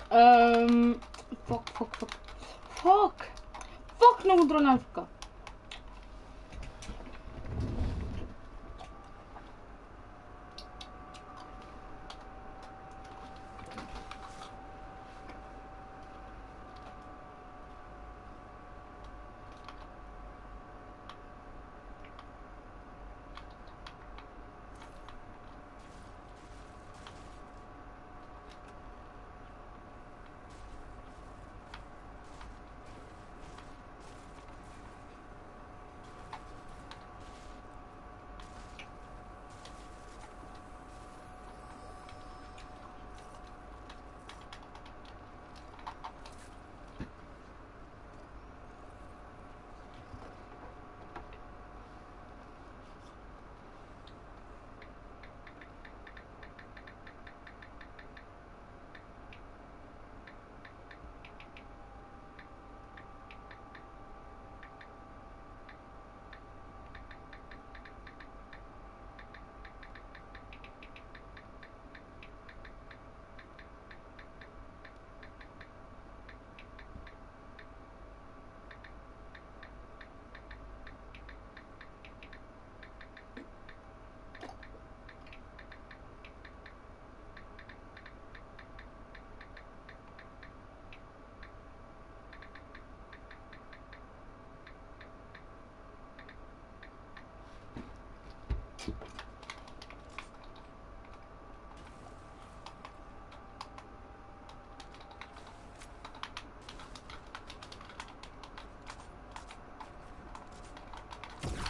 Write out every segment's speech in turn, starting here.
Fuck. Fuck, no control na ficar.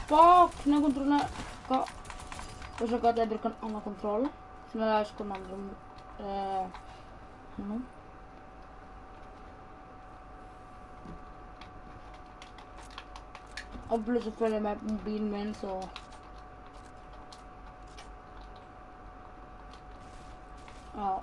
Fuck, no control kok. Terus aku ada berikan anak kontrol. Sebenarnya aku nambah Jag blir så följa med på mobilen så. Ja.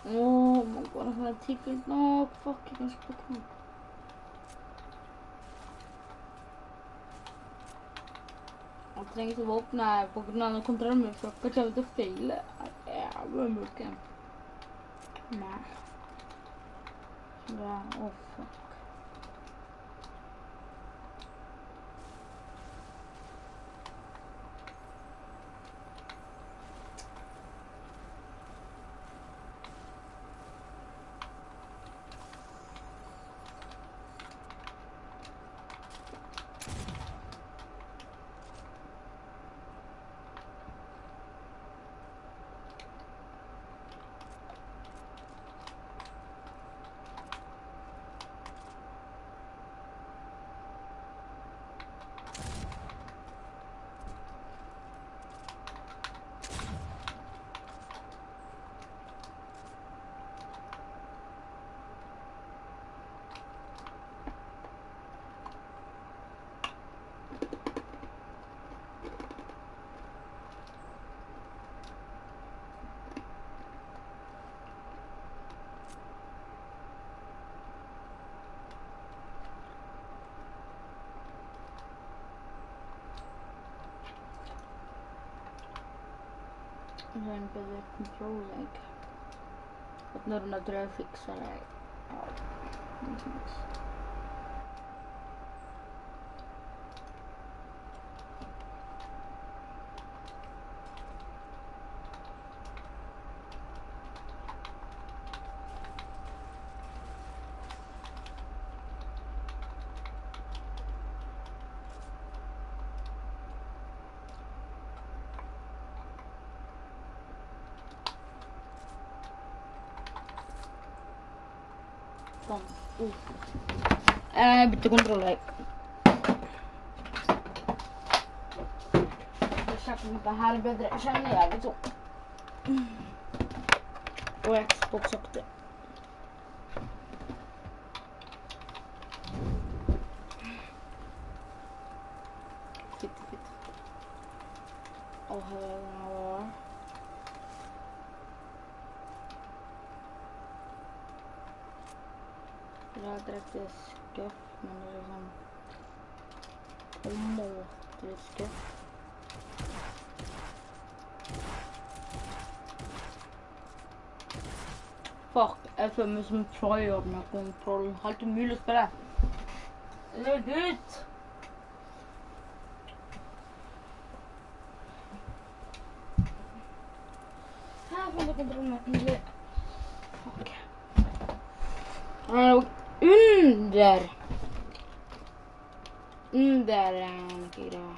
Oh my god, I'm gonna take it. No, fuck, you guys pick me. Jag tänkte vakna på grund av kontrollen med för att jag inte fejla. Jävla mycket. Nej. Sådär, oh fuck. zijn bedre control, like. Wat naar de deur fixen, like. Oh, niks. Kom, bytte kontroller. Jeg kjøper det her bedre, jeg kjenner jeg litt sånn. Og Xbox sakte. Fitt. Og her er den her. Det er direkte skuff, men det er sånn på en måte litt skuff. Fuck, jeg føler meg som en pro med kontroll. Helt umulig å spille. Legg ut! Her får jeg kontroll med kontroll. Fuck. Under noe greier.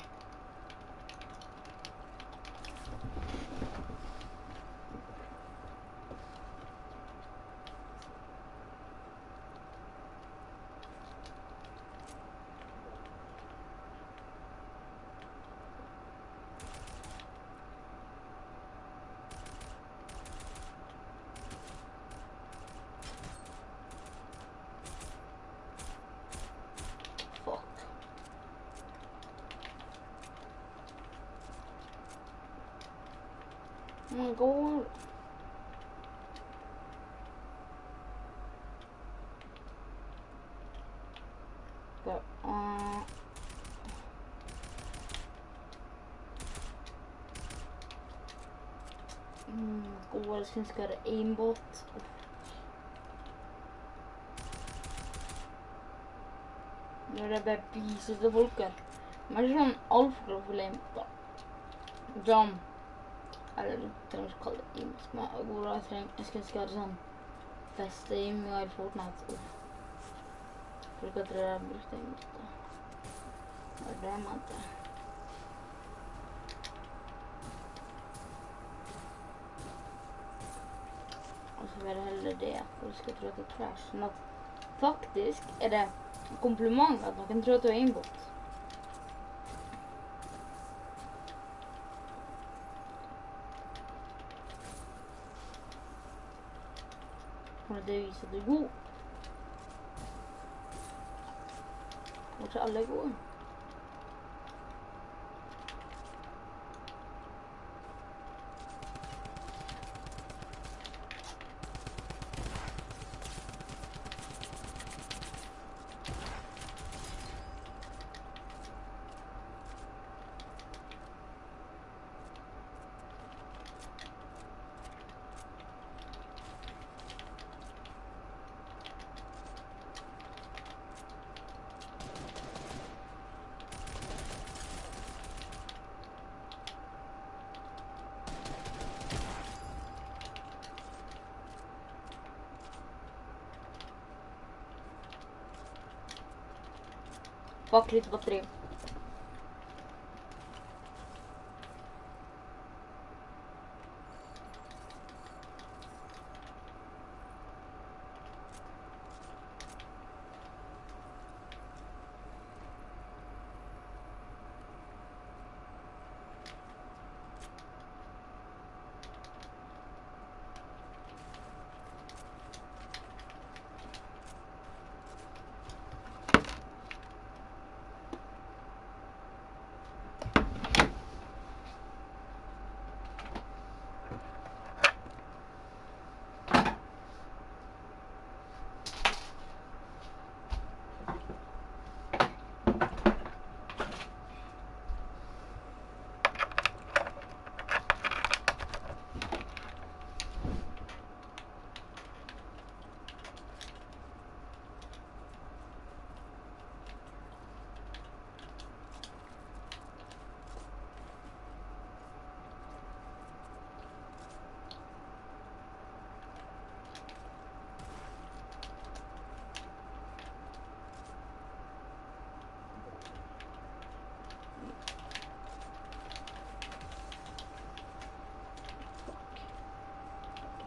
Går. Går, jeg synes jeg har aimbot. Når det bare viser til folket. Men det er sånn altfor for aimbot da. Jam. Eller du trenger ikke kalle det aimbot, men jeg skal ha sånn feste aiming i Fortnite. For ikke at dere har brukt aimbot da. Det er det jeg mente. Og så være heller det, for du skal tro at det er trash. Men at faktisk er det kompliment at noen tror at du er aimbot. For det viser at du er god. Og ikke alle er gode. Fuck, litt batteri.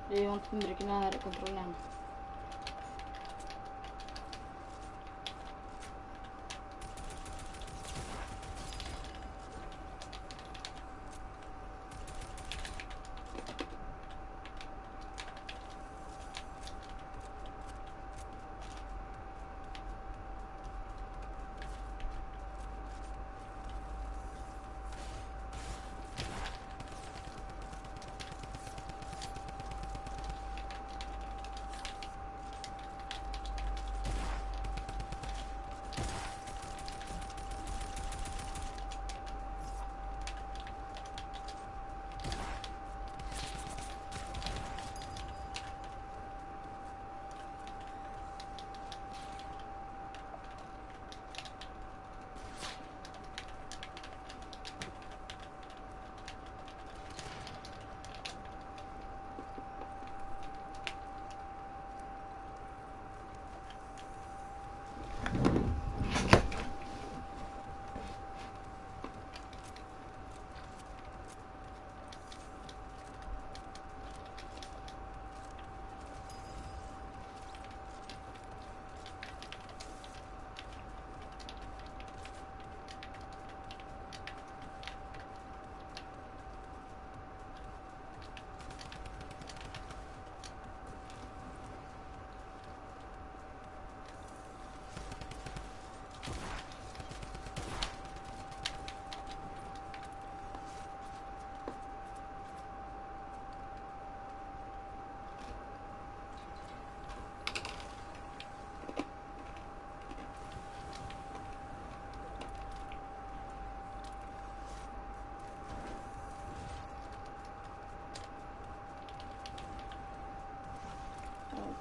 Det är ju inte mycket den här kontrollen.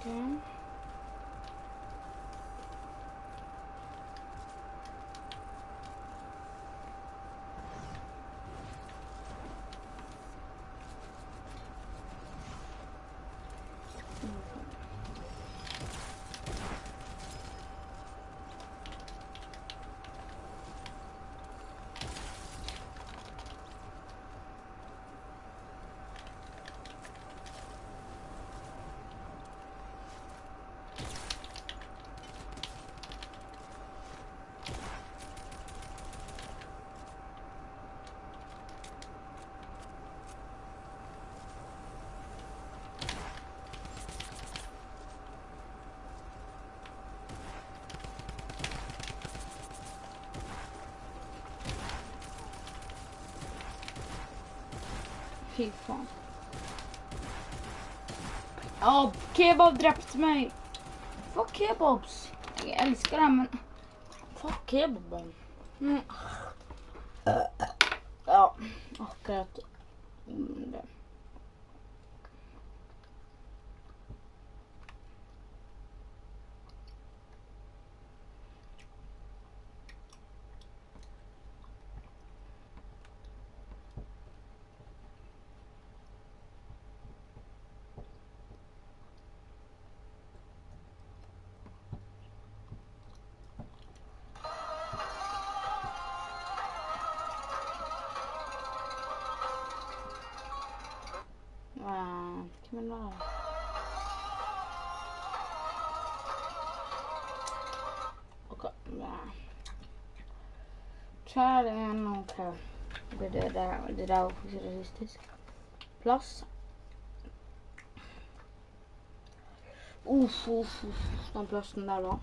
Okej. Fy fan. Ja, kebab dräpte mig. Fuck kebabs. Jag älskar det, men fuck kebaben. Mm. Ja, akkurat. Det. Kan man vara? Okej, kärleken, okej. Det där var faktiskt rasistiskt. Plus. Den plussen där då.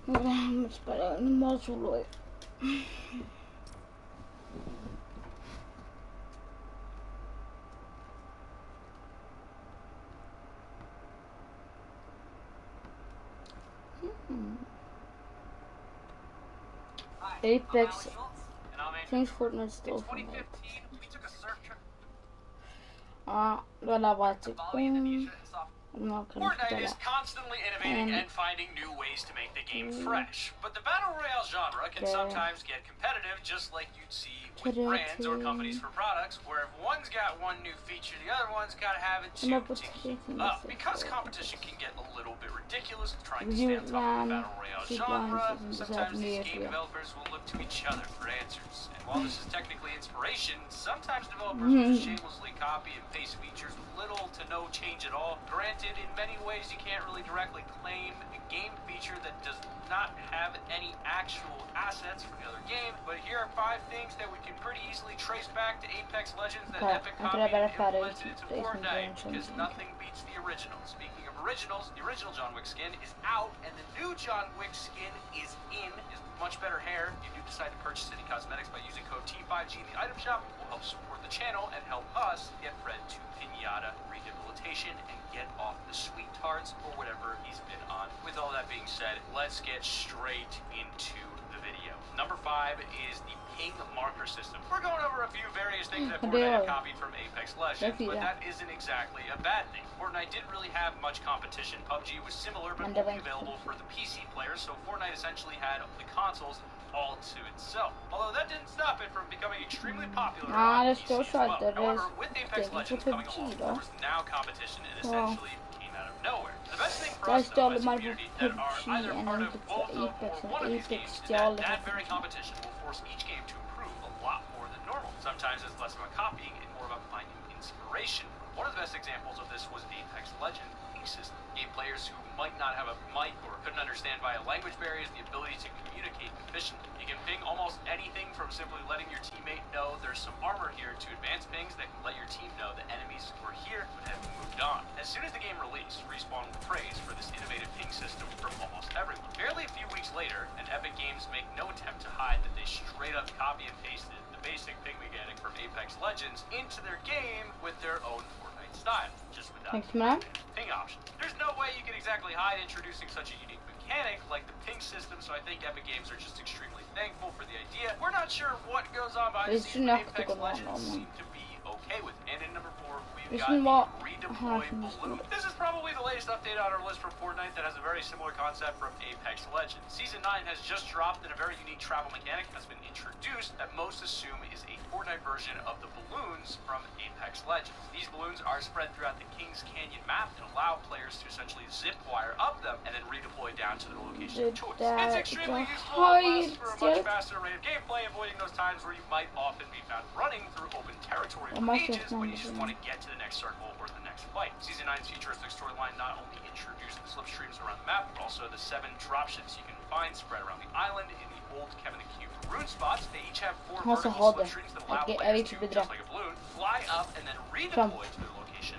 Jag spelar normal solo. Apex. Things Fortnite stole from Apex. Då lär bara typ Fortnite is constantly innovating and finding new ways to make the game fresh. But the battle royale genre can sometimes get competitive, just like you'd see with brands or companies for products, where if one's got one new feature, the other one's got to have it too to keep up. Because competition can get a little bit ridiculous trying to stay on top of the battle royale genre, sometimes these game developers will look to each other for answers. And while this is technically inspiration, sometimes developers will just shamelessly copy and paste features with little to no change at all. Granted, in many ways you can't really directly claim a game feature that does not have any actual assets from the other game, but here are 5 things that we can pretty easily trace back to Apex Legends that Epic copied and implemented into Fortnite, because nothing beats the original. Speaking of originals, the original John Wick skin is out, and the new John Wick skin is in. Is much better hair. If you do decide to purchase any cosmetics by using code T5G in the item shop, it will help support the channel and help us get Fred to Pinata rehabilitation and get off the sweet tarts or whatever he's been on. With all that being said, let's get straight into the video. Number 5 is the ping marker system. We're going over a few various things that Fortnite copied from Apex Legends, but that isn't exactly a bad thing. Fortnite didn't really have much competition. PUBG was similar, but only available for the PC players, so Fortnite essentially had the consoles all to itself. Although that didn't stop it from becoming extremely popular on PC as well. However, with Apex Legends coming along, there was now competition and essentially came out of nowhere. The best thing for us, though, as a community that are either part of both of or one of these games, is that very competition will force each game to improve a lot more than normal. Sometimes it's less about copying and more about finding inspiration. One of the best examples of this was Apex Legends ping system. Gave players who might not have a mic or couldn't understand via language barriers the ability to communicate efficiently. You can ping almost anything from simply letting your teammate know there's some armor here to advanced pings that can let your team know the enemies were here but have moved on. As soon as the game released, Respawn was praised for this innovative ping system from almost everyone. Barely a few weeks later, and Epic Games make no attempt to hide that they straight up copy and pasted the basic ping mechanic from Apex Legends into their game with their own Fortnite style, just without ping option. There's no way you can exactly hide introducing such a unique mechanic like the ping system, so I think Epic Games are just extremely thankful for the idea. We're not sure what goes on behind the scenes, but Apex Legends seem to be okay with it. And in number 4, we've got the redeploy balloon. This is probably the latest update on our list from Fortnite that has a very similar concept from Apex Legends. Season 9 has just dropped, and a very unique travel mechanic has been introduced that most assume is a Fortnite version of the balloons from Apex Legends. These balloons are spread throughout the Kings Canyon map and allow players to essentially zip wire up them and then redeploy down to their location of choice. It's extremely useful for a much faster rate of gameplay, avoiding those times where you might often be found running through open territory for ages when you just want to get to the next circle or the next fight. Season 9's futuristic storyline not only introduced the slipstreams around the map, but also the 7 dropships you can find spread around the island in the old Kevin the Cube rune spots. They each have 4 vertical slipstreams that allow players to, just like a balloon, fly up and then redeploy to their location.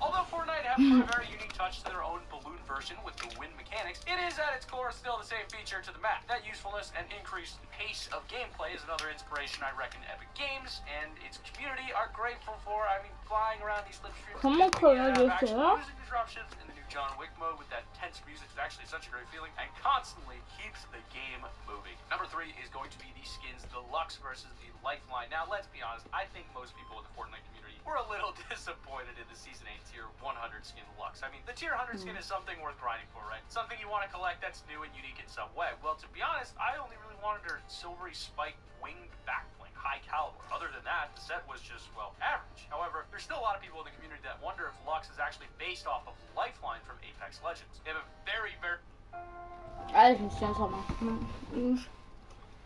Although Fortnite have put a very unique touch to their own balloon version with the wind mechanics, it is at its core still the same feature to the map. That usefulness and increased pace of gameplay is another inspiration I reckon Epic Games and its community are grateful for. I mean, flying around these slipstreams, using disruptions in the new John Wick mode with that tense music is actually such a great feeling and constantly keeps the game moving. Number 3 is going to be the skins deluxe versus the lifeline. Now, let's be honest, I think most people in the Fortnite community were a little disappointed in the Season 8 Tier 100 skin deluxe. I mean, the Tier 100 skin is something worth grinding for, right? Something you want to collect that's new and unique in some way. Well, to be honest, I only really wanted her silvery spiked winged backbling, high caliber. Other than that, the set was just, well, average. However, there's still a lot of people in the community that wonder if Lux is actually based off of Lifeline from Apex Legends. They have a very, very...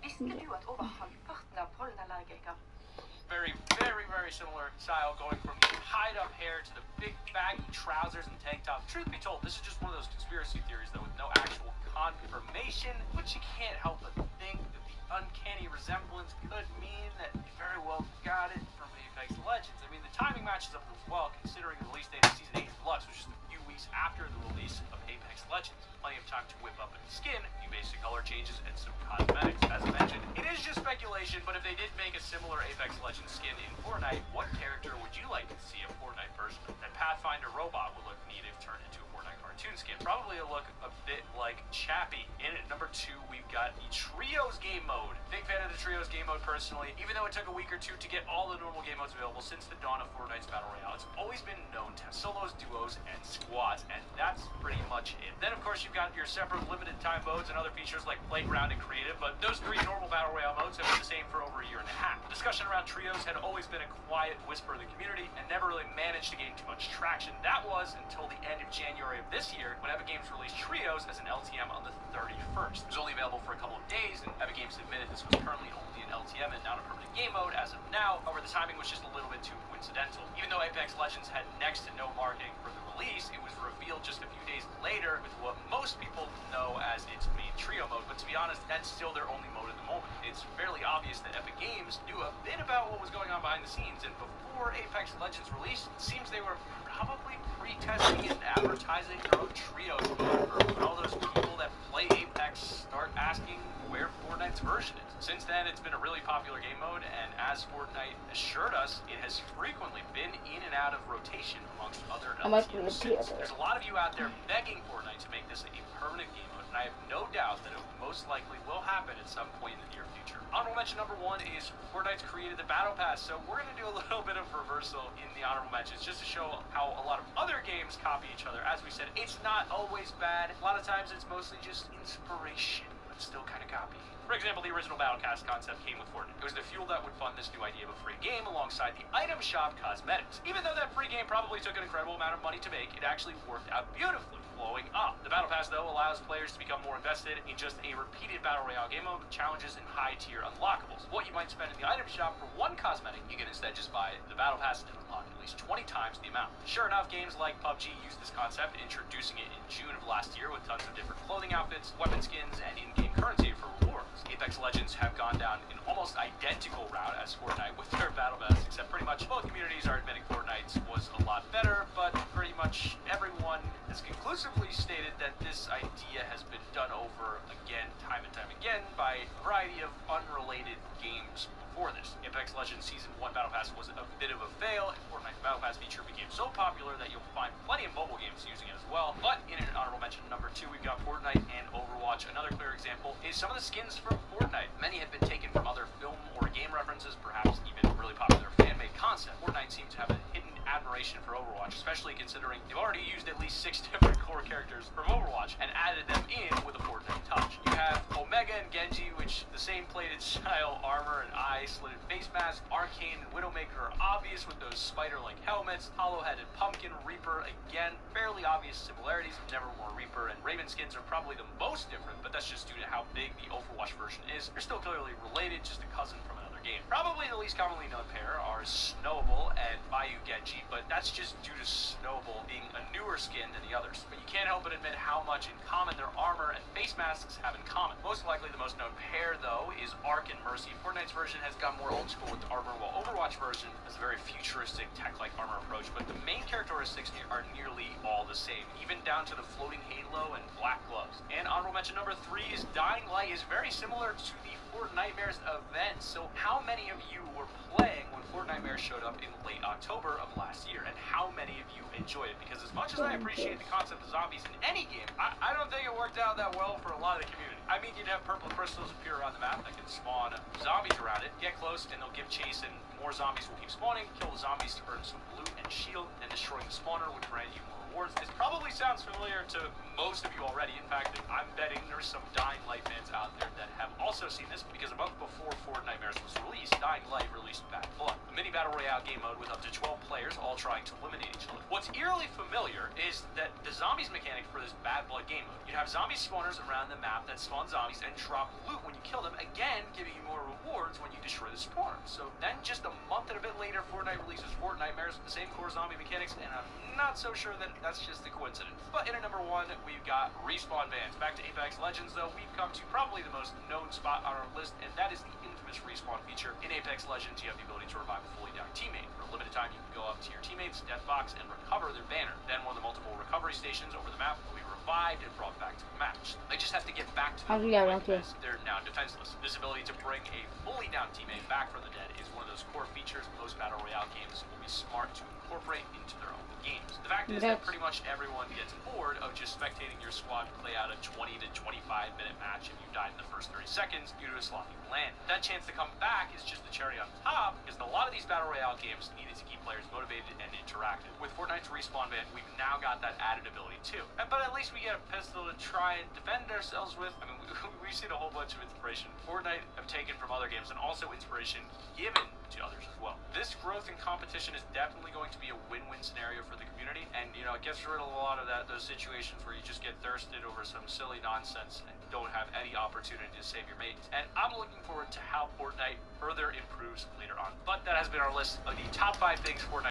Visste du at over halvparten av pollenallergikere very similar style, going from the tied-up hair to the big baggy trousers and tank top. Truth be told, this is just one of those conspiracy theories, though, with no actual confirmation, but you can't help but think that the uncanny resemblance could mean that you very well got it from Apex Legends. I mean, the timing matches up as well, considering the release date of Season 8 Deluxe was just a few weeks after the release of Apex Legends. Plenty of time to whip up a new skin, new basic color changes, and some cosmetics. As mentioned, it is just speculation, but if they did make a similar Apex Legends skin in Fortnite, what character would you like to see a Fortnite version of? That Pathfinder robot would look neat if turned into a Fortnite cartoon. cartoon skin. Probably a look a bit like Chappie. In at number 2, we've got the Trios game mode. Big fan of the Trios game mode personally, even though it took a week or two to get all the normal game modes available since the dawn of Fortnite's Battle Royale. It's always been known to have solos, duos, and squads, and that's pretty much it. Then, of course, you've got your separate limited time modes and other features like Playground and Creative, but those 3 normal Battle Royale modes have been the same for over a year and a half. The discussion around Trios had always been a quiet whisper in the community and never really managed to gain too much traction. That was until the end of January of this year, when Epic Games released Trios as an LTM on the 31st. It was only available for a couple of days, and Epic Games admitted this was currently only an LTM and not a permanent game mode as of now. However, the timing was just a little bit too coincidental. Even though Apex Legends had next to no marketing for the release, it was revealed just a few days later with what most people know as its main trio mode, but to be honest, that's still their only mode at the moment. It's fairly obvious that Epic Games knew a bit about what was going on behind the scenes, and before Apex Legends release, it seems they were probably pre-testing and advertising their own Trios mode for when all those people that play Apex start asking where Fortnite's version is. Since then, it's been a really popular game mode, and as Fortnite assured us, it has frequently been in and out of rotation amongst other LTMs. There's a lot of you out there begging Fortnite to make this a permanent game mode, and I have no doubt that it most likely will happen at some point in the near future. Honorable mention number 1 is Fortnite's created the Battle Pass, so we're going to do a little bit of reversal in the honorable mentions just to show how a lot of other games copy each other. As we said, it's not always bad. A lot of times it's mostly just inspiration, but still kind of copy. For example, the original Battlecast concept came with Fortnite. It was the fuel that would fund this new idea of a free game alongside the item shop cosmetics. Even though that free game probably took an incredible amount of money to make, it actually worked out beautifully, blowing up. The Battle Pass, though, allows players to become more invested in just a repeated Battle Royale game mode with challenges and high-tier unlockables. What you might spend in the item shop for one cosmetic, you can instead just buy the Battle Pass and unlock at least 20 times the amount. Sure enough, games like PUBG used this concept, introducing it in June of last year with tons of different clothing outfits, weapon skins, and in-game currency for rewards. Apex Legends have gone down an almost identical route as Fortnite with their Battle Pass, except pretty much both communities are admitting Fortnite's was a lot better, but pretty much everyone has conclusively stated that this idea has been done over again, time and time again, by a variety of unrelated games before this. Apex Legends Season 1 Battle Pass was a bit of a fail, and Fortnite's Battle Pass feature became so popular that you'll find plenty of mobile games using it as well. But in an honorable mention number 2, we've got Fortnite and Overwatch. Another clear example is some of the skins from Fortnite. Many have been taken from other film or game references, perhaps even really popular fan-made concept. Fortnite seems to have a hidden admiration for Overwatch, especially considering they've already used at least 6 different core characters from Overwatch and added them in with a Fortnite touch. You have Omega and Genji, which the same plated style armor and eyes, slitted face mask. Arcane and Widowmaker are obvious with those spider-like helmets. Hollow-headed Pumpkin, Reaper, again, fairly obvious similarities. Nevermore Reaper and Raven skins are probably the most different, but that's just due to how big the Overwatch version is. They're still clearly related, just a cousin from another game. Probably the least commonly known pair are Snowball and Bayou Genji, but that's just due to Snowball being a newer skin than the others. But you can't help but admit how much in common their armor and face masks have in common. Most likely the most known pair, though, is Arc and Mercy. Fortnite's version has gone more old school with the armor, while Overwatch version has a very futuristic, tech-like armor approach, but the main characteristics are nearly all the same, even down to the floating halo and black gloves. And honorable mention number 3 is Dying Light is very similar to the Fortnitemares event. So how many of you were playing when Fortnitemares showed up in late October of last year, and how many of you enjoyed it? Because as much as I appreciate the concept of zombies in any game, I don't think it worked out that well for a lot of the community. I mean, you'd have purple crystals appear around the map that can spawn zombies around it, get close, and they'll give chase, and more zombies will keep spawning. Kill the zombies to earn some loot and shield, and destroying the spawner would grant you more rewards. This probably sounds familiar to most of you already. In fact, I'm betting there's some Dying Light fans out there that have also seen this, because a month before Fortnitemares was released, Dying Light released Bad Blood, a mini battle royale game mode with up to 12 players all trying to eliminate each other. What's eerily familiar is that the zombies mechanic for this Bad Blood game mode, you'd have zombie spawners around the map that spawn zombies and drop loot when you kill them, again giving you more rewards when you destroy the spawner. So then just a month and a bit later, Fortnite releases Fortnitemares with the same core zombie mechanics, and I'm not so sure that that's just a coincidence. But in at number 1, we've got Respawn bans. Back to Apex Legends, though, we've come to probably the most known spot on our list, and that is the infamous this respawn feature. In Apex Legends, you have the ability to revive a fully down teammate. For a limited time, you can go up to your teammate's death box and recover their banner. Then one of the multiple recovery stations over the map will be revived and brought back to the match. They just have to get back to the because they're now defenseless. This ability to bring a fully down teammate back from the dead is one of those core features most Battle Royale games will be smart to incorporate into their own games. The fact is that pretty much everyone gets bored of just spectating your squad play out a 20 to 25 minute match if you died in the first 30 seconds due to a sloppy land. That chance to come back is just the cherry on top, because a lot of these Battle Royale games needed to keep players motivated and interactive. With Fortnite's respawn ban, we've now got that added ability too. But at least we get a pistol to try and defend ourselves with. I mean, we've seen a whole bunch of inspiration Fortnite have taken from other games, and also inspiration given to others as well. This growth in competition is definitely going to be a win-win scenario for the community, and you know, it gets rid of a lot of those situations where you just get thirsted over some silly nonsense and don't have any opportunity to save your mates. And I'm looking forward to how Fortnite further improves later on. But that has been our list of the top 5 things Fortnite